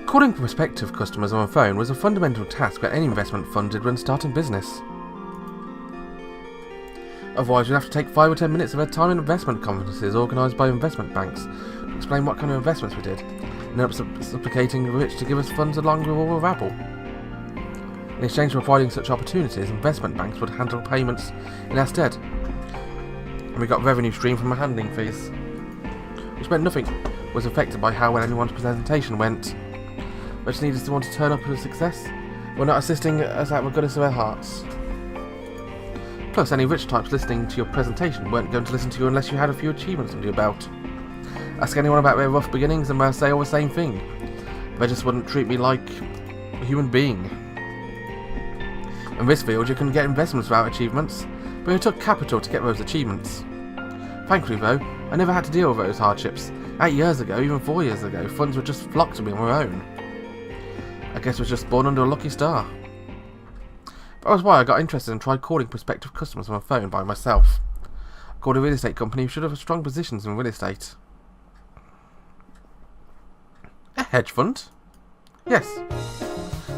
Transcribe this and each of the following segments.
Calling prospective customers on the phone was a fundamental task that any investment fund did when starting business. Otherwise, we'd have to take 5 or 10 minutes of our time in investment conferences organised by investment banks to explain what kind of investments we did, and end up supplicating the rich to give us funds along with all the rabble. In exchange for providing such opportunities, investment banks would handle payments in our stead, and we got revenue stream from our handling fees, which meant nothing was affected by how well anyone's presentation went. They just needed someone to turn up as a success. We're not assisting us out of the goodness of our hearts. Plus, any rich types listening to your presentation weren't going to listen to you unless you had a few achievements under your belt. Ask anyone about their rough beginnings and they'll say all the same thing. They just wouldn't treat me like a human being. In this field, you can get investments without achievements, but it took capital to get those achievements. Thankfully though, I never had to deal with those hardships. 8 years ago, even 4 years ago, funds would just flock to me on their own. I guess I was just born under a lucky star. That was why I got interested and tried calling prospective customers on my phone by myself. I called a real estate company who should have strong positions in real estate. A hedge fund? Yes.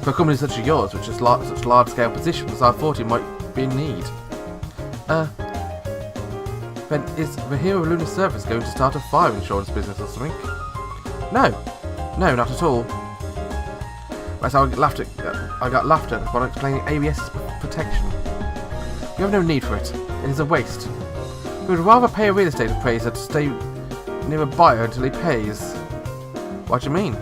For a company such as yours, with just such large-scale positions, I thought it might be in need. Then is the Hero Lunar Service going to start a fire insurance business or something? No, not at all. That's how I got laughed at when explaining ABS's protection. You have no need for it. It is a waste. We would rather pay a real estate appraiser to stay near a buyer until he pays. What do you mean?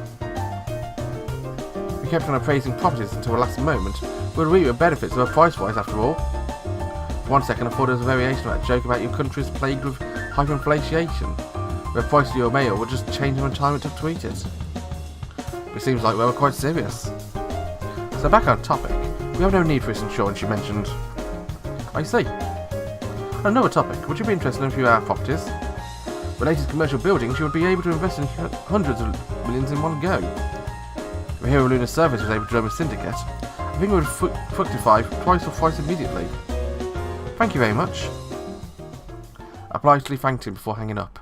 We kept on appraising properties until the last moment. We would reap the benefits of a price rise after all. For 1 second I thought it was a variation of that joke about your country is plagued with hyperinflation, where the price of your mail would just change in the time it took to eat it. It seems like we were quite serious. So back on topic, we have no need for this insurance you mentioned. I see. On another topic, would you be interested in a few of our properties? Related to commercial buildings, you would be able to invest in hundreds of millions in one go. If the Hero Lunar Service was able to run a syndicate, I think it would fructify twice or thrice immediately. Thank you very much. I politely thanked him before hanging up.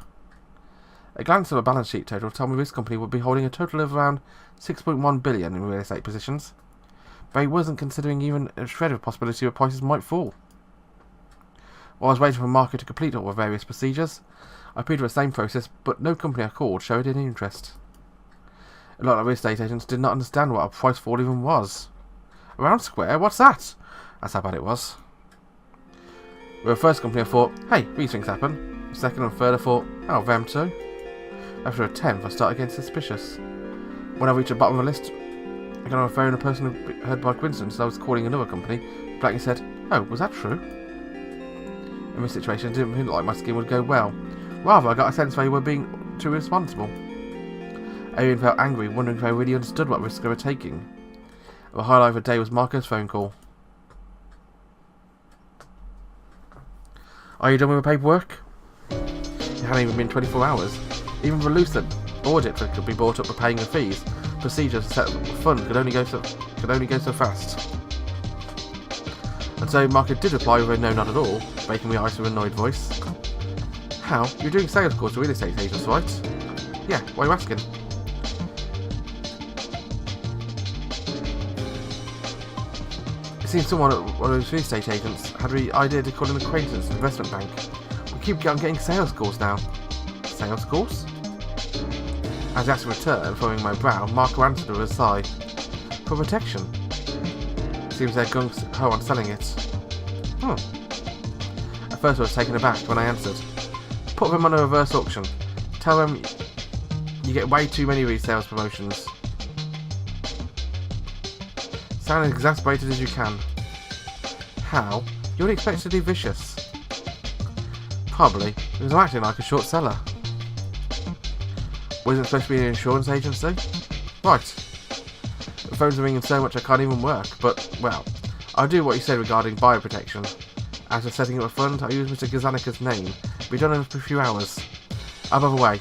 A glance at the balance sheet total told me this company would be holding a total of around 6.1 billion in real estate positions, but he wasn't considering even a shred of possibility that prices might fall. While I was waiting for the market to complete all the various procedures, I repeated the same process, but no company I called showed any interest. A lot of real estate agents did not understand what a price fall even was. A round square? What's that? That's how bad it was. With the first company I thought, hey, these things happen. The second and third I thought, oh, them too. After a 10th, I started getting suspicious. When I reached the bottom of the list, I got on the phone and a person who heard by coincidence I was calling another company, blankly said, oh, was that true? In this situation, it didn't look like my scheme would go well. Rather, I got a sense they were being too responsible. I even felt angry, wondering if they really understood what risks they were taking. And the highlight of the day was Marco's phone call. Are you done with the paperwork? It hadn't even been 24 hours. Even the lucid audit that could be brought up for paying the fees, procedures to set up the fund could only go so fast. And so Marco did reply with a no, not at all, making me eyes with an annoyed voice. How? You're doing sales calls to real estate agents, right? Yeah, why are you asking? It seems someone at one of those real estate agents had the idea to call an acquaintance an investment bank. We keep on getting sales calls now. Sales calls? As he asked in return, following my brow, Marco answered with a sigh. For protection. Seems they're gung-ho on selling it. At first I was taken aback when I answered. Put them on a reverse auction. Tell them you get way too many resales promotions. Sound as exasperated as you can. How? You would expect to be vicious. Probably, because I'm acting like a short seller. Wasn't it supposed to be an insurance agency? Right. The phones are ringing so much I can't even work, but, well, I'll do what you said regarding buyer protection. As for setting up a fund, I use Mr. Gazanika's name. Be done in a few hours. By the way,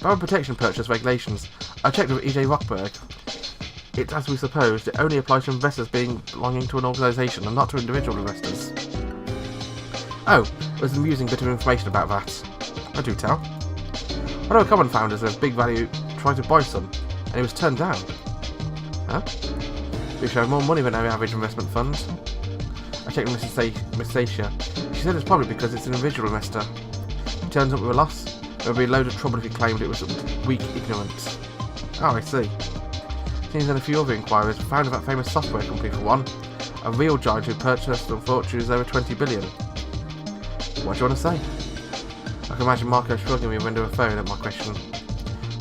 buyer protection purchase regulations. I checked with E.J. Rockberg. It's as we supposed, it only applies to investors belonging to an organisation and not to individual investors. Oh, there's an amusing bit of information about that. I do tell. One of the common founders of Big Value tried to buy some, and he was turned down. Huh? We should have more money than our average investment fund. I checked with Miss Sasha. She said it's probably because it's an individual investor. If it turns up with a loss, there would be a load of trouble if he claimed it was weak ignorance. Oh, I see. Seems that a few other inquiries found that famous software company for one, a real giant who purchased on fortunes over 20 billion. What do you want to say? I can imagine Marco shrugging me into a phone at my question.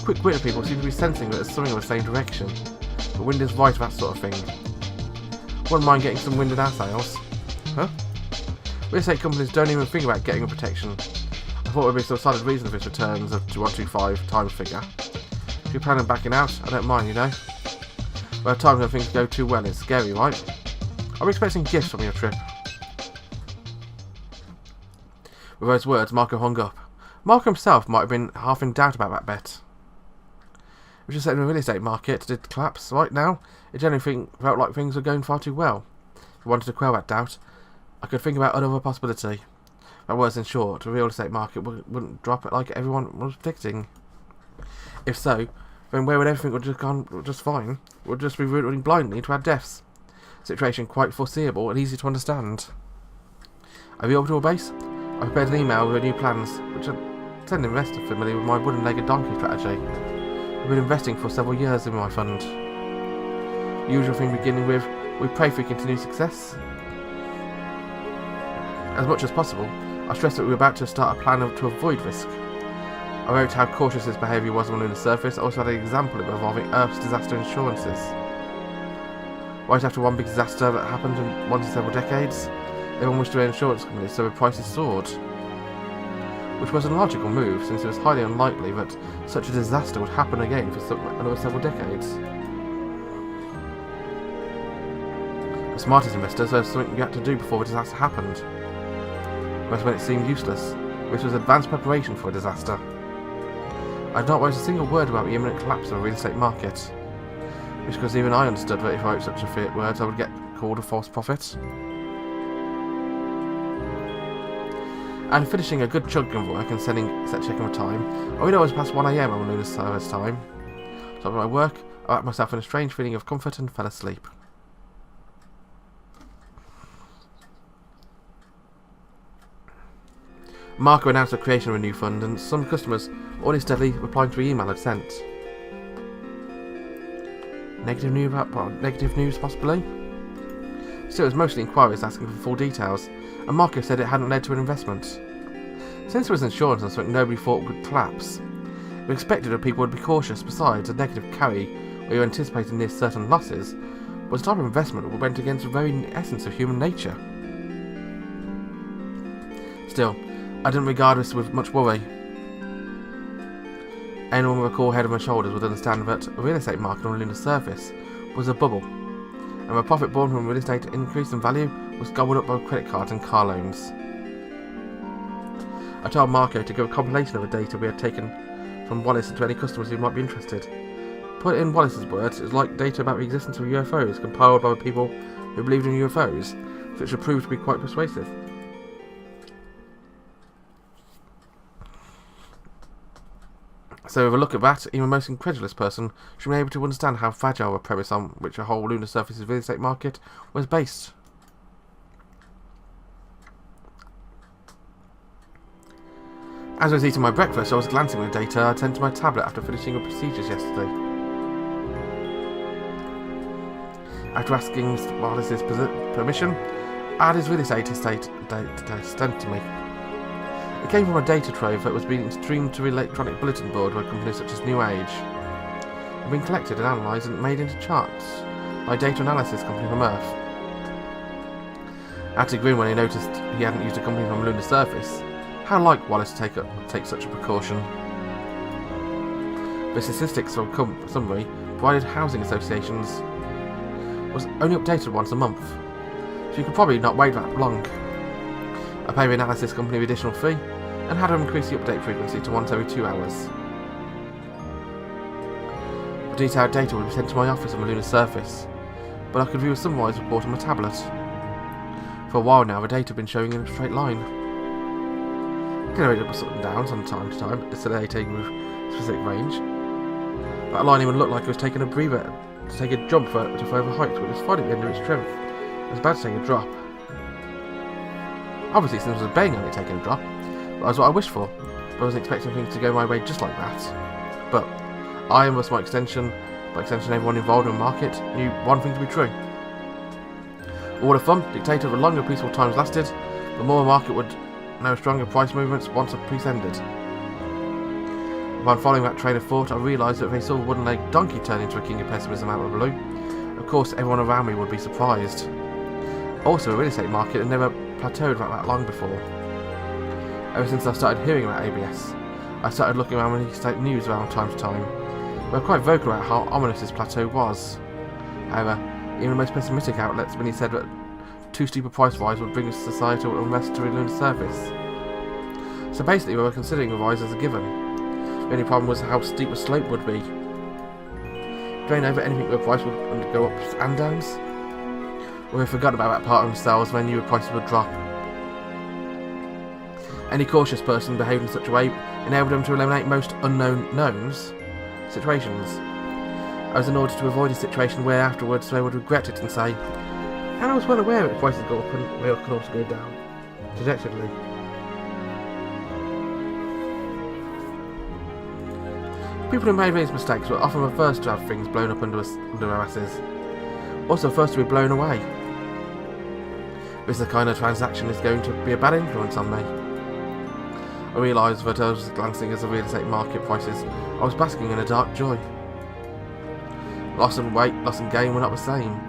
Quick-witted people seem to be sensing that there's something in the same direction, but wind is right for that sort of thing. Wouldn't mind getting some wind in our sails. Huh? Real estate companies don't even think about getting a protection. I thought there would be some solid reason for its returns of 125 times figure. If you're planning on backing out, I don't mind, you know. But at times when things go too well, it's scary, right? Are we expecting gifts from your trip? With those words, Marco hung up. Marco himself might have been half in doubt about that bet. We just said in the real estate market did collapse right now. It generally felt like things were going far too well. If I wanted to quell that doubt, I could think about another possibility. That was, in short, the real estate market wouldn't drop it like everyone was predicting. If so, then where would everything would just gone just fine? We'd just be running blindly to our deaths. Situation quite foreseeable and easy to understand. Are we over to a base? I prepared an email with new plans, which I'd send investors familiar with my wooden-legged donkey strategy. I've been investing for several years in my fund. Usual thing beginning with, we pray for continued success. As much as possible, I stressed that we were about to start a plan to avoid risk. I wrote how cautious his behaviour was on the lunar surface. I also had an example involving Earth's disaster insurances. Right after one big disaster that happened in once in several decades, everyone wished to be an insurance company, so the prices soared. Which was a logical move, since it was highly unlikely that such a disaster would happen again for another several decades. The smartest investors had something you had to do before the disaster happened. Whereas when it seemed useless, which was advanced preparation for a disaster. I had not wrote a single word about the imminent collapse of the real estate market, which because even I understood that if I wrote such a few words I would get called a false prophet. And finishing a good chunk of work and checking the time, I know it was past 1 AM on lunar service time. So after my work, I wrapped myself in a strange feeling of comfort and fell asleep. Marco announced the creation of a new fund, and some customers already steadily replying to the email I'd sent. Negative news, possibly? Still, it was mostly inquiries asking for full details, and Marco said it hadn't led to an investment. Since there was insurance on something nobody thought would collapse, we expected that people would be cautious. Besides, a negative carry, where you're anticipating near certain losses, was a type of investment that went against the very essence of human nature. Still, I didn't regard this with much worry. Anyone with a cool head on my shoulders would understand that a real estate market on the lunar surface was a bubble, and the profit born from real estate increase in value was gobbled up by credit cards and car loans. I told Marco to give a compilation of the data we had taken from Wallace to any customers who might be interested. Put in Wallace's words, it was like data about the existence of UFOs compiled by the people who believed in UFOs, which would prove to be quite persuasive. So with a look at that, even the most incredulous person should be able to understand how fragile a premise on which a whole lunar surface's real estate market was based. As I was eating my breakfast, I was glancing at the data I'd sent to my tablet after finishing the procedures yesterday. After asking Mr. Wallace's permission, I had his real estate sent to me. It came from a data trove that was being streamed to the electronic bulletin board by companies such as New Age. It had been collected and analysed and made into charts by a data analysis company from Earth. I had to grin when he noticed he hadn't used a company from the lunar surface. How like Wallace to take such a precaution. The statistics from summary provided housing associations was only updated once a month, so you could probably not wait that long. I paid the analysis company the additional fee and had to increase the update frequency to once every 2 hours. The detailed data would be sent to my office on the lunar surface, but I could view a summarize report on my tablet. For a while now, the data had been showing in a straight line. Generated up and down from time to time, oscillating with specific range. That line even looked like it was taking a breather to take a jump to further heights, which was fine at the end of its strength. It was about to take a drop. Obviously, since I was betting on it taking a drop, but that was what I wished for. But I wasn't expecting things to go my way just like that. But I, and by extension everyone involved in the market, knew one thing to be true. All the fun dictated the longer peaceful times lasted, the more the market would know stronger price movements once a piece ended. Upon following that train of thought, I realised that if they saw a wooden-legged donkey turn into a king of pessimism out of the blue, of course everyone around me would be surprised. Also, the real estate market had never plateaued that long before. Ever since I started hearing about ABS, I started looking around real estate news around time to time. We were quite vocal about how ominous this plateau was. However, even the most pessimistic outlets when he said that too steep a price rise would bring societal unrest to the lunar surface. So basically we were considering a rise as a given. The only problem was how steep the slope would be. Going over anything where price would go ups and downs? Or we forgot about that part of themselves when they knew prices would drop. Any cautious person behaved in such a way enabled them to eliminate most unknown knowns situations. As in order to avoid a situation where afterwards they would regret it and say, and I was well aware that prices go up and they can also go down, dejectedly. People who made these mistakes were often the first to have things blown up under their asses, also first to be blown away. This is the kind of transaction is going to be a bad influence on me. I realised that as I was glancing at the real estate market prices, I was basking in a dark joy. Loss and weight, loss and gain were not the same.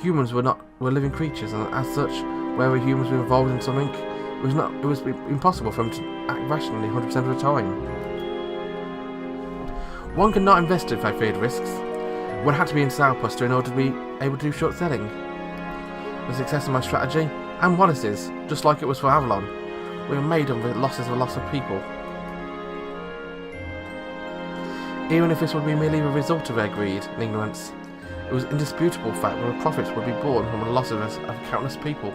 Humans were living creatures, and as such, wherever humans were involved in something, it was impossible for them to act rationally 100% of the time. One could not invest if they feared risks. One had to be in sourpuss in order to be able to do short selling. The success of my strategy, and Wallace's, just like it was for Avalon, we were made of the losses of a loss of people. Even if this would be merely the result of their greed and ignorance, it was an indisputable fact that the profits would be born from the loss of countless people.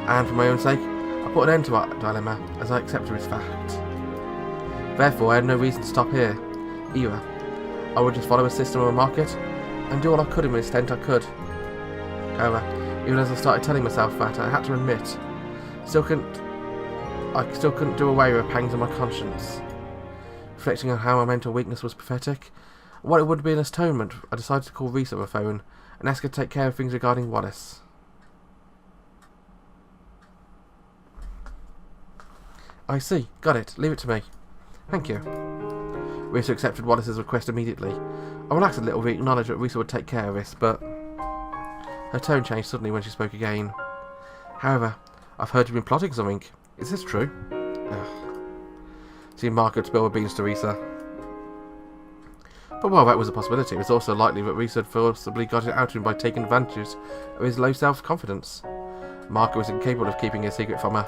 And for my own sake, I put an end to that dilemma as I accepted this fact. Therefore, I had no reason to stop here, either. I would just follow a system of a market and do all I could in the extent I could. However, even as I started telling myself that, I had to admit, I still couldn't do away with the pangs of my conscience. Reflecting on how my mental weakness was pathetic, and what it would be an atonement, I decided to call Reese on the phone and ask her to take care of things regarding Wallace. I see. Got it. Leave it to me. Thank you. Reese accepted Wallace's request immediately. I relaxed a little, acknowledged that Reese would take care of this, but her tone changed suddenly when she spoke again. However, I've heard you've been plotting something. Is this true? Ugh. Seemed Margaret spill the beans to Risa. But while that was a possibility, it was also likely that Risa had forcibly got it out of him by taking advantage of his low self-confidence. Margaret was incapable of keeping a secret from her.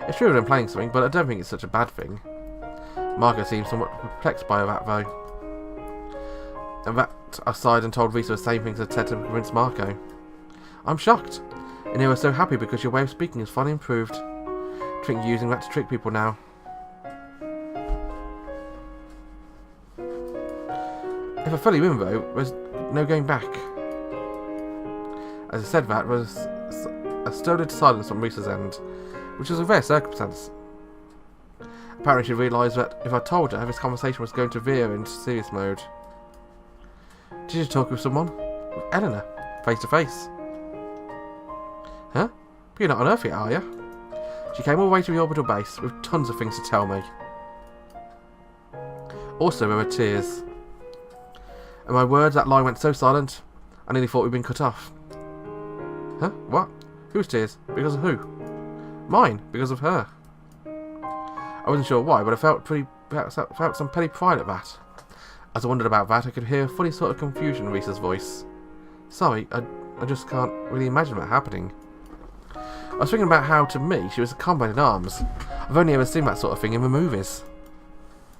It's true that I'm playing something, but I don't think it's such a bad thing. Margaret seemed somewhat perplexed by that, though. And that I sighed and told Risa the same things I'd said to convince Marco. I'm shocked. And you were so happy because your way of speaking is finally improved. I think you're using that to trick people now. If I fully win, though, there's no going back. As I said that, there was a stolid silence on Risa's end, which was a rare circumstance. Apparently she realised that if I told her, this conversation was going to veer into serious mode. Did you talk with someone? With Eleanor, face to face. Huh? But you're not on Earth yet, are you? She came all the way to the orbital base with tons of things to tell me. Also, there were tears. At my words, that line went so silent, I nearly thought we'd been cut off. Huh? What? Whose tears? Because of who? Mine, because of her. I wasn't sure why, but I felt some petty pride at that. As I wondered about that, I could hear a funny sort of confusion in Risa's voice. Sorry, I just can't really imagine that happening. I was thinking about how, to me, she was a combat in arms. I've only ever seen that sort of thing in the movies.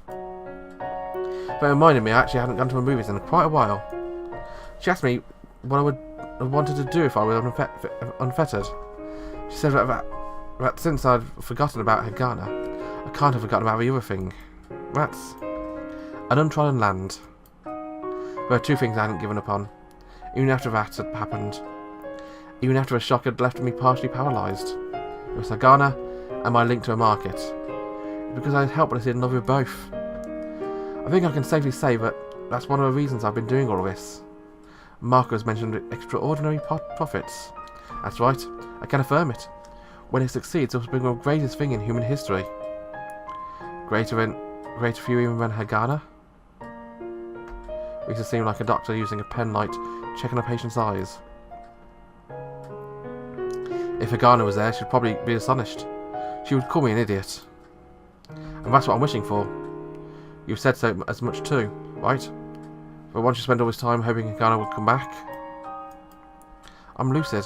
But it reminded me I actually hadn't gone to the movies in quite a while. She asked me what I would have wanted to do if I was unfettered. She said that since I'd forgotten about Hagana, I can't have forgotten about the other thing. That's an untrodden land. There were two things I hadn't given up on, even after that had happened. Even after the shock had left me partially paralysed. It was Hagana and my link to a market. It's because I was helplessly in love with both. I think I can safely say that that's one of the reasons I've been doing all of this. Marco has mentioned extraordinary profits. That's right, I can affirm it. When it succeeds, it will be the greatest thing in human history. Greater for you even than Hagana? Risa seemed like a doctor using a penlight, checking a patient's eyes. If Hagana was there, she'd probably be astonished. She would call me an idiot. And that's what I'm wishing for. You've said so as much too, right? But once you spend all this time hoping Hagana would come back. I'm lucid.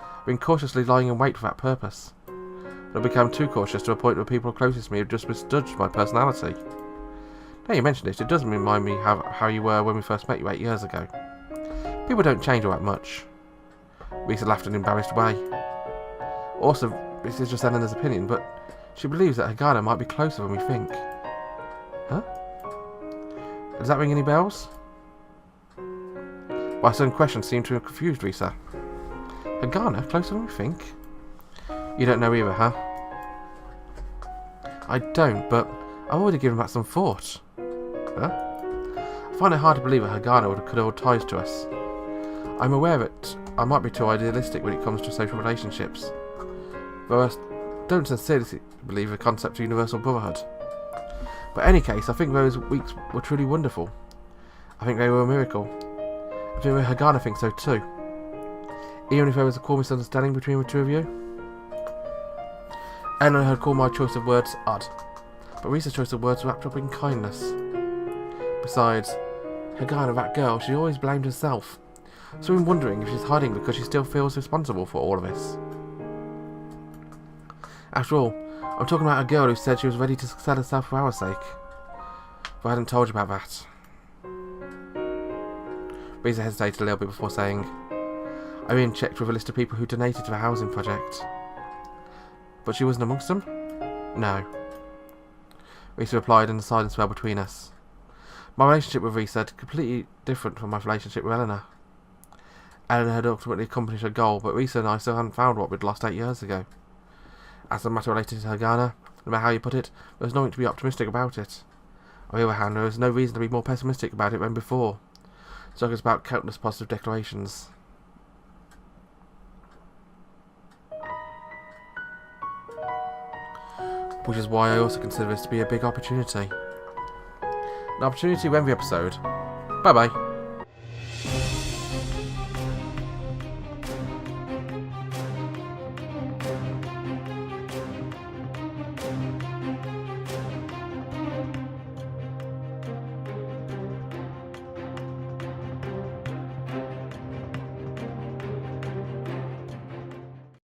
I've been cautiously lying in wait for that purpose. But I've become too cautious to a point where people closest to me have just misjudged my personality. Now you mentioned it does remind me how you were when we first met you 8 years ago. People don't change all that much. Risa laughed in an embarrassed way. Also, this is just Eleanor's opinion, but she believes that Hagana might be closer than we think. Huh? Does that ring any bells? My sudden question seemed to have confused Risa. Hagana, closer than we think? You don't know either, huh? I don't, but I've already given that some thought. Huh? I find it hard to believe that Hagana would cut all ties to us. I'm aware that I might be too idealistic when it comes to social relationships, though I don't sincerely believe the concept of universal brotherhood. But in any case, I think those weeks were truly wonderful. I think they were a miracle. I think Hagana thinks so too. Even if there was a core misunderstanding between the two of you. Eleanor had called my choice of words odd, but Risa's choice of words wrapped up in kindness. Besides, Hagana, that girl, she always blamed herself. So I'm wondering if she's hiding because she still feels responsible for all of this. After all, I'm talking about a girl who said she was ready to sell herself for our sake. But I hadn't told you about that. Risa hesitated a little bit before saying, I even checked with a list of people who donated to the housing project. But she wasn't amongst them? No. Risa replied, and the silence fell between us. My relationship with Risa had completely different from my relationship with Eleanor. Eleanor had ultimately accomplished her goal, but Risa and I still hadn't found what we'd lost 8 years ago. As the matter related to Hagana, no matter how you put it, there was nothing to be optimistic about it. On the other hand, there was no reason to be more pessimistic about it than before. So it was about countless positive declarations. Which is why I also consider this to be a big opportunity. An opportunity to end the episode. Bye bye.